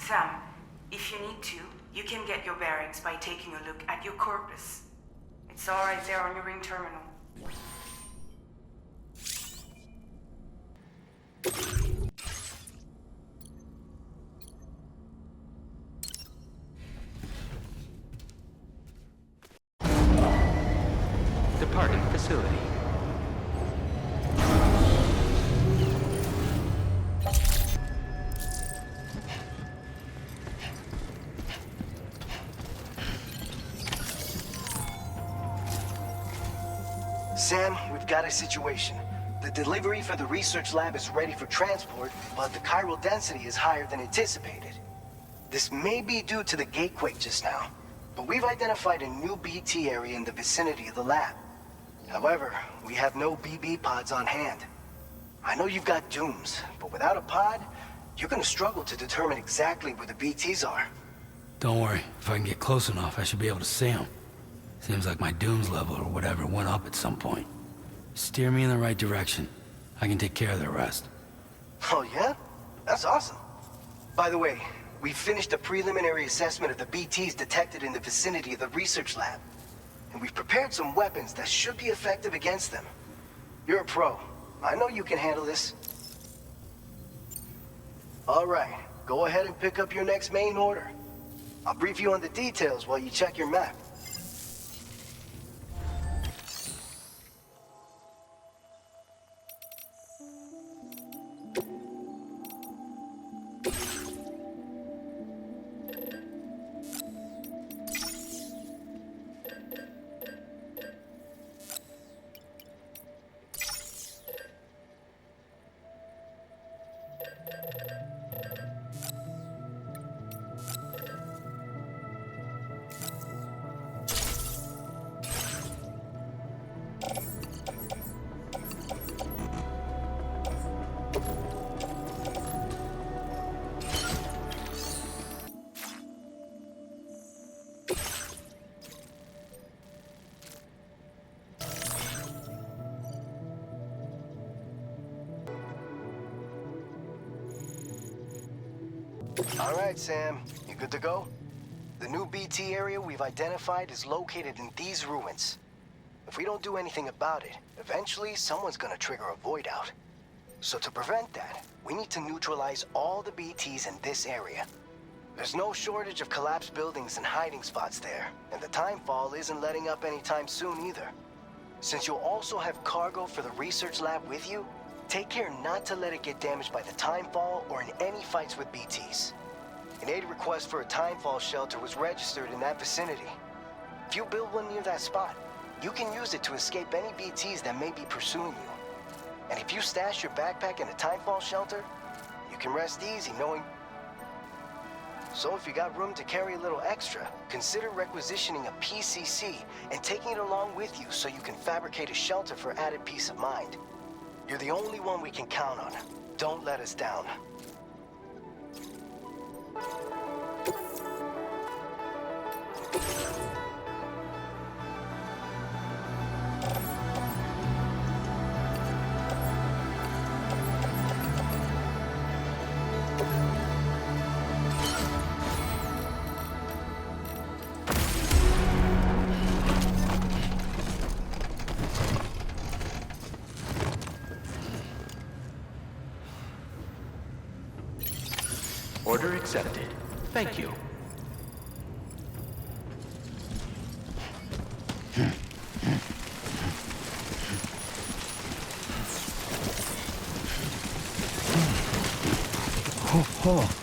Sam, if you need to, you can get your bearings by taking a look at your corpus. It's all right there on your ring terminal. Departing facility. Sam, we've got a situation. The delivery for the research lab is ready for transport, but the chiral density is higher than anticipated. This may be due to the gatequake just now, but we've identified a new BT area in the vicinity of the lab. However, we have no BB pods on hand. I know you've got dooms, but without a pod, you're gonna struggle to determine exactly where the BTs are. Don't worry, if I can get close enough, I should be able to see them. Seems like my dooms level or whatever went up at some point. Steer me in the right direction. I can take care of the rest. Oh yeah? That's awesome. By the way, we finished a preliminary assessment of the BTs detected in the vicinity of the research lab. And we've prepared some weapons that should be effective against them. You're a pro. I know you can handle this. All right, go ahead and pick up your next main order. I'll brief you on the details while you check your map. All right, Sam. You good to go? The new BT area we've identified is located in these ruins. If we don't do anything about it, eventually someone's gonna trigger a void out. So to prevent that, we need to neutralize all the BTs in this area. There's no shortage of collapsed buildings and hiding spots there, and the timefall isn't letting up anytime soon either. Since you'll also have cargo for the research lab with you, take care not to let it get damaged by the timefall or in any fights with BTs. An aid request for a timefall shelter was registered in that vicinity. If you build one near that spot, you can use it to escape any BTs that may be pursuing you. And if you stash your backpack in a timefall shelter, you can rest easy knowing... So if you got room to carry a little extra, consider requisitioning a PCC and taking it along with you so you can fabricate a shelter for added peace of mind. You're the only one we can count on. Don't let us down. Order accepted. Thank you. Oh.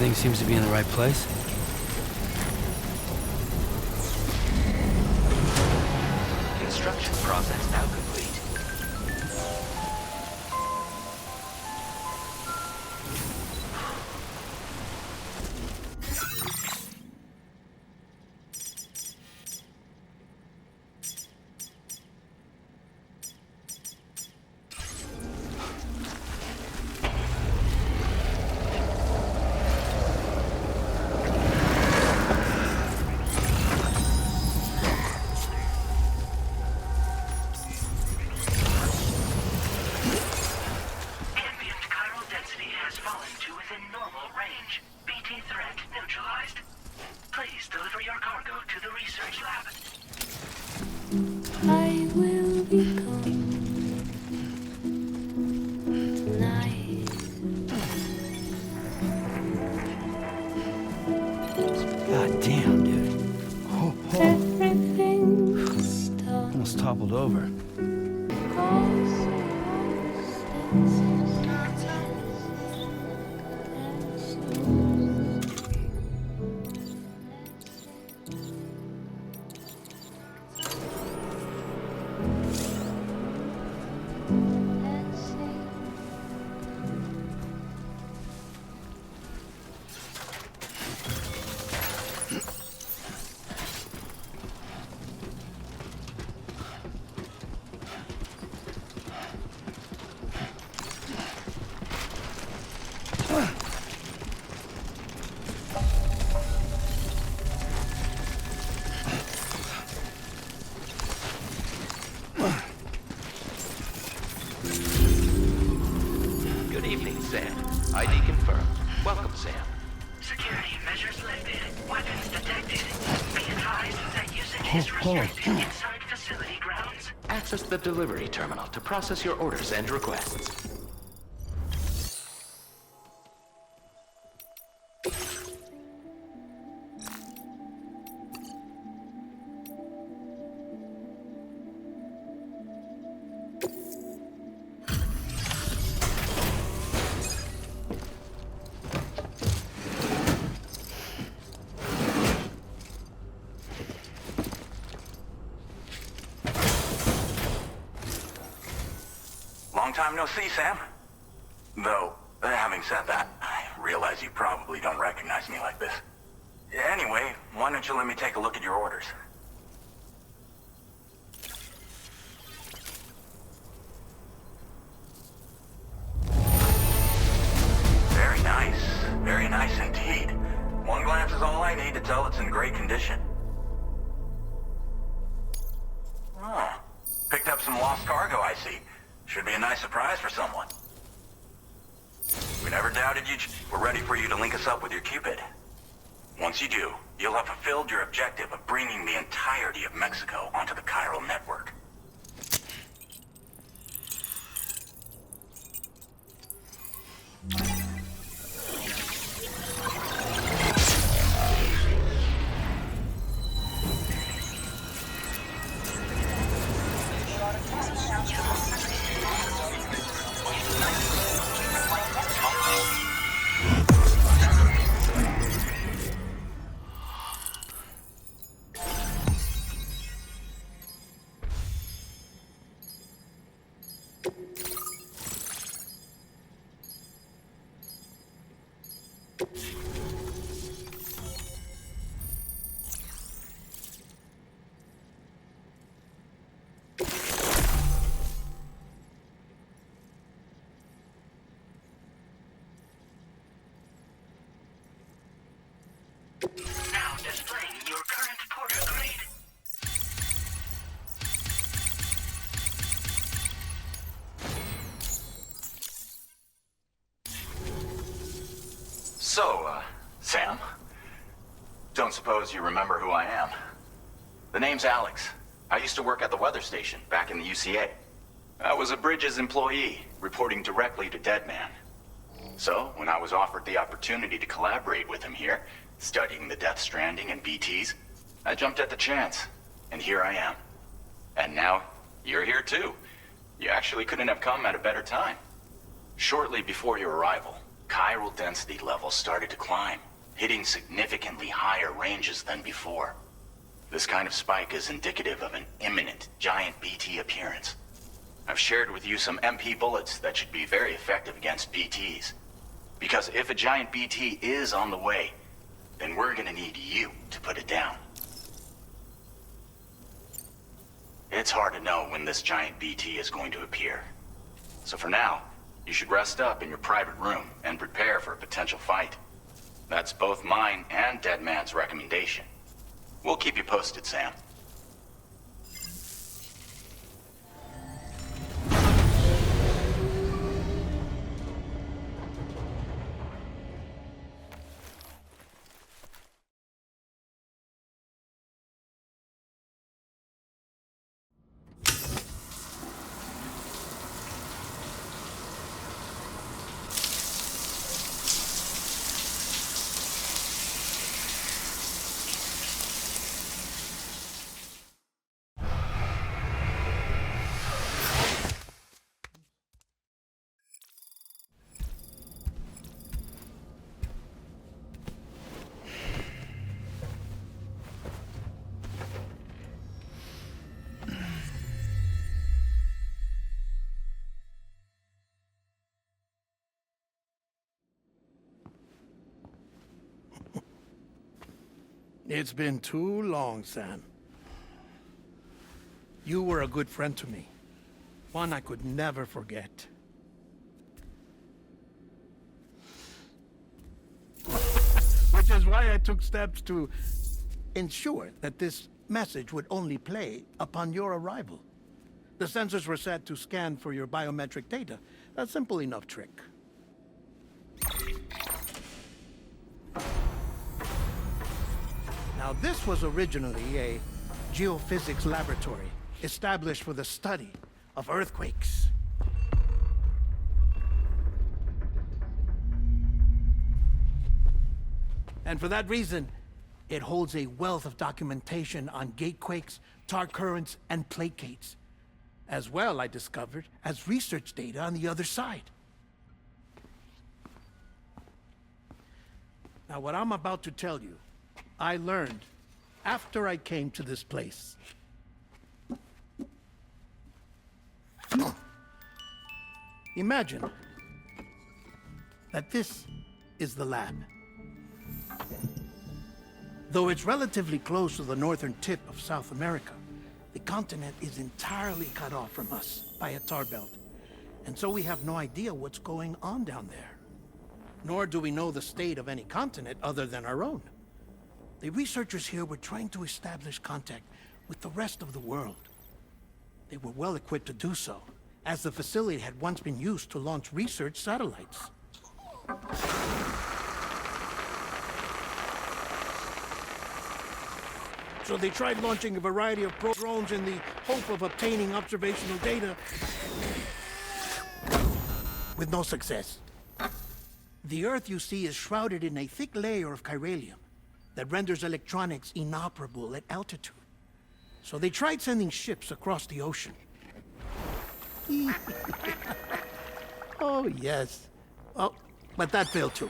Everything seems to be in the right place. Construction process now complete. I will be gone tonight. God damn, dude. Oh, Everything's done. almost toppled over. Good evening, Sam. ID confirmed. Welcome, Sam. Security measures lifted. Weapons detected. Be advised that usage is restricted inside facility grounds. Access the delivery terminal to process your orders and requests. Long time no see, Sam. Though, having said that, I realize you probably don't recognize me like this. Anyway, why don't you let me take a look at your orders? Very nice indeed. One glance is all I need to tell it's in great condition. Oh, picked up some lost cargo, I see. Should be a nice surprise for someone. We never doubted you. We're ready for you to link us up with your Cupid. Once you do, you'll have fulfilled your objective of bringing the entirety of Mexico onto the chiral network. Now displaying your current porter grade. So, Sam, don't suppose you remember who I am? The name's Alex. I used to work at the weather station back in the UCA. I was a Bridges employee, reporting directly to Deadman. So, when I was offered the opportunity to collaborate with him here, studying the Death Stranding and BTs, I jumped at the chance, and here I am. And now, you're here too. You actually couldn't have come at a better time. Shortly before your arrival, chiral density levels started to climb, hitting significantly higher ranges than before. This kind of spike is indicative of an imminent giant BT appearance. I've shared with you some MP bullets that should be very effective against BTs. Because if a giant BT is on the way, then we're gonna need you to put it down. It's hard to know when this giant BT is going to appear. So for now, you should rest up in your private room and prepare for a potential fight. That's both mine and Deadman's recommendation. We'll keep you posted, Sam. It's been too long, Sam. You were a good friend to me. One I could never forget. Which is why I took steps to ensure that this message would only play upon your arrival. The sensors were set to scan for your biometric data. A simple enough trick. Now, this was originally a geophysics laboratory established for the study of earthquakes. And for that reason, it holds a wealth of documentation on gatequakes, tar currents, and placates. As well, I discovered, as research data on the other side. Now, what I'm about to tell you, I learned after I came to this place. Imagine that this is the lab. Though it's relatively close to the northern tip of South America, the continent is entirely cut off from us by a tar belt. And so we have no idea what's going on down there. Nor do we know the state of any continent other than our own. The researchers here were trying to establish contact with the rest of the world. They were well equipped to do so, as the facility had once been used to launch research satellites. So they tried launching a variety of drones in the hope of obtaining observational data, with no success. The Earth, you see, is shrouded in a thick layer of chiralium that renders electronics inoperable at altitude. So they tried sending ships across the ocean. Oh, yes. Oh, but that failed too.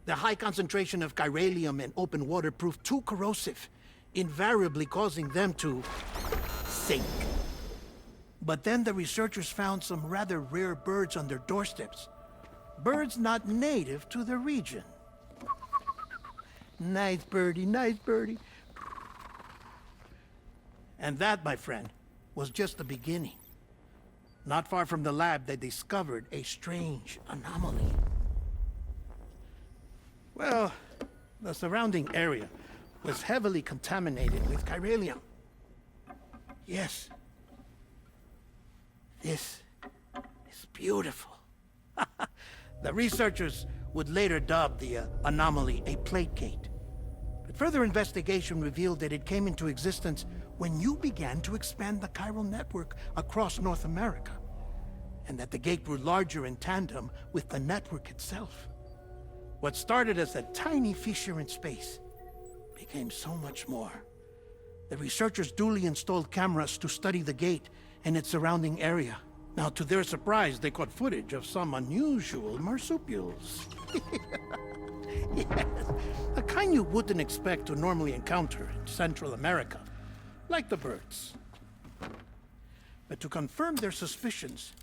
The high concentration of chiralium in open water proved too corrosive, invariably causing them to sink. But then the researchers found some rather rare birds on their doorsteps. Birds not native to the region. Nice birdie, nice birdie. And that, my friend, was just the beginning. Not far from the lab, they discovered a strange anomaly. Well, the surrounding area was heavily contaminated with chiralium. Yes. This is beautiful. The researchers would later dub the anomaly a plate gate. But further investigation revealed that it came into existence when you began to expand the chiral network across North America, and that the gate grew larger in tandem with the network itself. What started as a tiny fissure in space became so much more. The researchers duly installed cameras to study the gate and its surrounding area, Now, to their surprise, they caught footage of some unusual marsupials. Yes, a kind you wouldn't expect to normally encounter in Central America, like the birds. But to confirm their suspicions,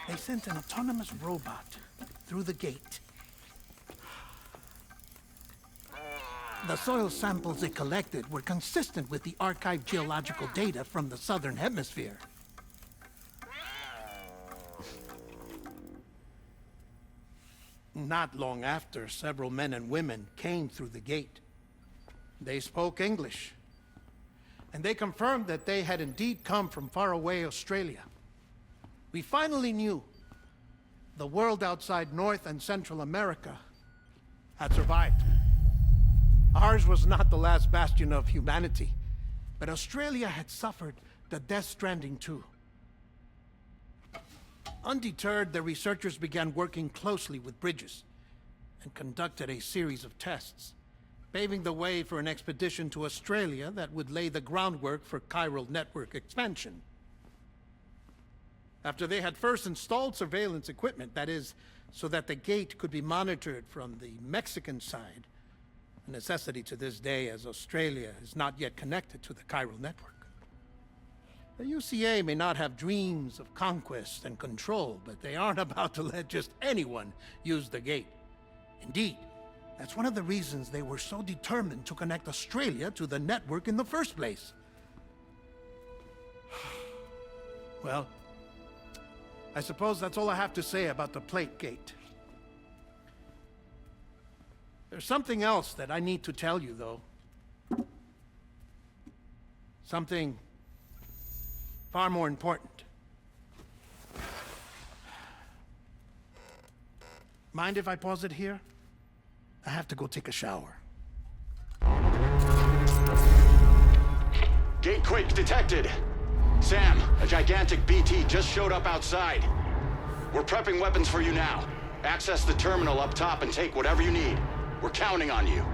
they sent an autonomous robot through the gate. The soil samples it collected were consistent with the archived geological data from the southern hemisphere. Not long after, several men and women came through the gate. They spoke English, and they confirmed that they had indeed come from faraway Australia. We finally knew the world outside North and Central America had survived. Ours was not the last bastion of humanity, but Australia had suffered the death stranding too. Undeterred, the researchers began working closely with Bridges and conducted a series of tests, paving the way for an expedition to Australia that would lay the groundwork for chiral network expansion. After they had first installed surveillance equipment, that is, so that the gate could be monitored from the Mexican side, a necessity to this day as Australia is not yet connected to the chiral network. The UCA may not have dreams of conquest and control, but they aren't about to let just anyone use the gate. Indeed, that's one of the reasons they were so determined to connect Australia to the network in the first place. Well, I suppose that's all I have to say about the plate gate. There's something else that I need to tell you, though. Something far more important. Mind if I pause it here? I have to go take a shower. Gate quake detected. Sam, a gigantic BT just showed up outside. We're prepping weapons for you now. Access the terminal up top and take whatever you need. We're counting on you.